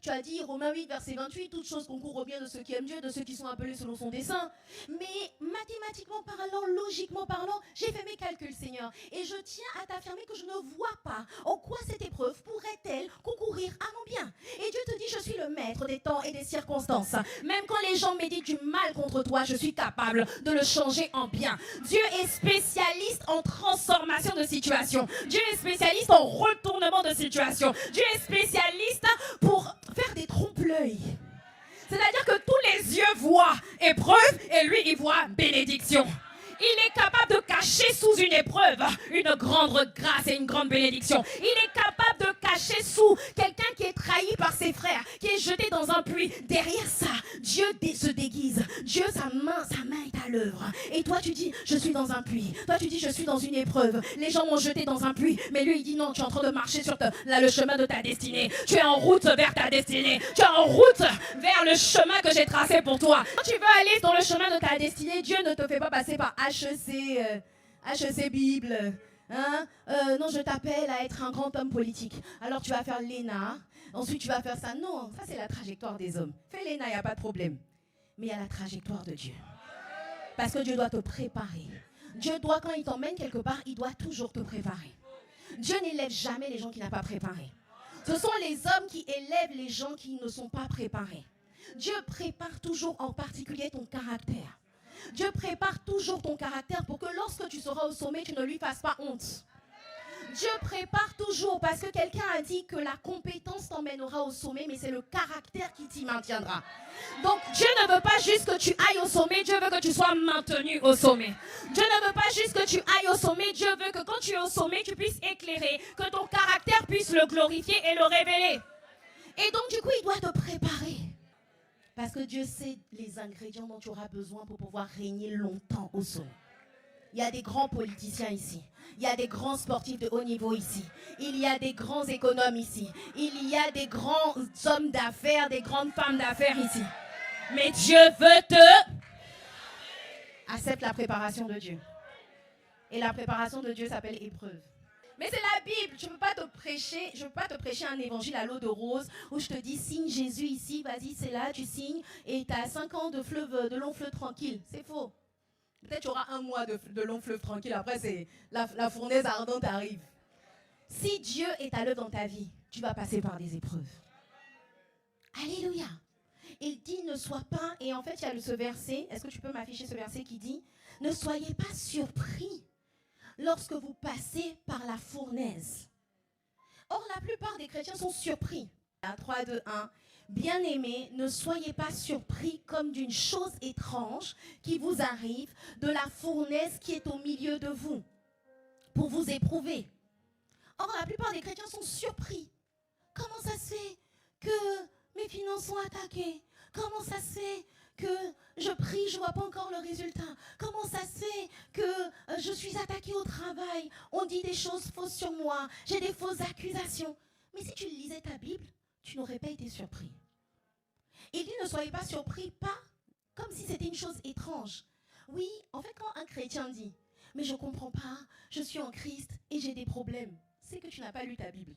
Tu as dit, Romains 8, verset 28, toutes choses concourent au bien de ceux qui aiment Dieu, de ceux qui sont appelés selon son dessein. Mais mathématiquement parlant, logiquement parlant, j'ai fait mes calculs, Seigneur. Et je tiens à t'affirmer que je ne vois pas en quoi cette épreuve pourrait-elle concourir à mon bien. Et Dieu te dit, je suis le maître des temps et des circonstances. Même quand les gens méditent du mal contre toi, je suis capable de le changer en bien. Dieu est spécialiste en transformation de situation. Dieu est spécialiste en retournement de situation. Dieu est spécialiste pour faire des trompe-l'œil. C'est-à-dire que tous les yeux voient épreuve et lui, il voit bénédiction. Il est capable de cacher sous une épreuve une grande grâce et une grande bénédiction. Il est capable de cacher sous quelqu'un qui est trahi par ses frères, qui est jeté dans un puits. Derrière ça, Dieu se déguise. Dieu, sa main est à l'œuvre. Et toi, tu dis, je suis dans un puits. Toi, tu dis, je suis dans une épreuve. Les gens m'ont jeté dans un puits. Mais lui, il dit, non, tu es en train de marcher sur le chemin de ta destinée. Tu es en route vers ta destinée. Tu es en route vers le chemin que j'ai tracé pour toi. Quand tu veux aller dans le chemin de ta destinée, Dieu ne te fait pas passer par HEC Bible. Hein? Non, je t'appelle à être un grand homme politique. Alors tu vas faire l'ENA. Ensuite, tu vas faire ça. Non, ça c'est la trajectoire des hommes. Fais l'ENA, il n'y a pas de problème. Mais il y a la trajectoire de Dieu. Parce que Dieu doit te préparer. Dieu doit, quand il t'emmène quelque part, il doit toujours te préparer. Dieu n'élève jamais les gens qui n'ont pas préparé. Ce sont les hommes qui élèvent les gens qui ne sont pas préparés. Dieu prépare toujours en particulier ton caractère. Dieu prépare toujours ton caractère pour que lorsque tu seras au sommet, tu ne lui fasses pas honte. Dieu prépare toujours parce que quelqu'un a dit que la compétence t'emmènera au sommet, mais c'est le caractère qui t'y maintiendra. Donc Dieu ne veut pas juste que tu ailles au sommet, Dieu veut que tu sois maintenu au sommet. Dieu ne veut pas juste que tu ailles au sommet, Dieu veut que quand tu es au sommet, tu puisses éclairer, que ton caractère puisse le glorifier et le révéler. Et donc du coup, il doit te préparer. Parce que Dieu sait les ingrédients dont tu auras besoin pour pouvoir régner longtemps au sommet. Il y a des grands politiciens ici. Il y a des grands sportifs de haut niveau ici. Il y a des grands économes ici. Il y a des grands hommes d'affaires, des grandes femmes d'affaires ici. Mais Dieu veut te... Accepte la préparation de Dieu. Et la préparation de Dieu s'appelle épreuve. Mais c'est la Bible, je ne peux pas te prêcher un évangile à l'eau de rose où je te dis signe Jésus ici, vas-y c'est là, tu signes et tu as 5 ans de long fleuve tranquille. C'est faux. Peut-être tu auras 1 mois de long fleuve tranquille, après c'est la fournaise ardente arrive. Si Dieu est à l'œuvre dans ta vie, tu vas passer par des épreuves. Alléluia. Il dit ne sois pas, et en fait il y a ce verset, est-ce que tu peux m'afficher ce verset qui dit ne soyez pas surpris lorsque vous passez par la fournaise. Or, la plupart des chrétiens sont surpris. 3, 2, 1. Bien-aimés, ne soyez pas surpris comme d'une chose étrange qui vous arrive de la fournaise qui est au milieu de vous, pour vous éprouver. Or, la plupart des chrétiens sont surpris. Comment ça se fait que mes finances sont attaquées? Comment ça se fait que je prie, je ne vois pas encore le résultat? Comment ça se fait que je suis attaquée au travail? On dit des choses fausses sur moi, j'ai des fausses accusations. Mais si tu lisais ta Bible, tu n'aurais pas été surpris. Il dit ne soyez pas surpris, pas comme si c'était une chose étrange. Oui, en fait, quand un chrétien dit mais je ne comprends pas, je suis en Christ et j'ai des problèmes, c'est que tu n'as pas lu ta Bible.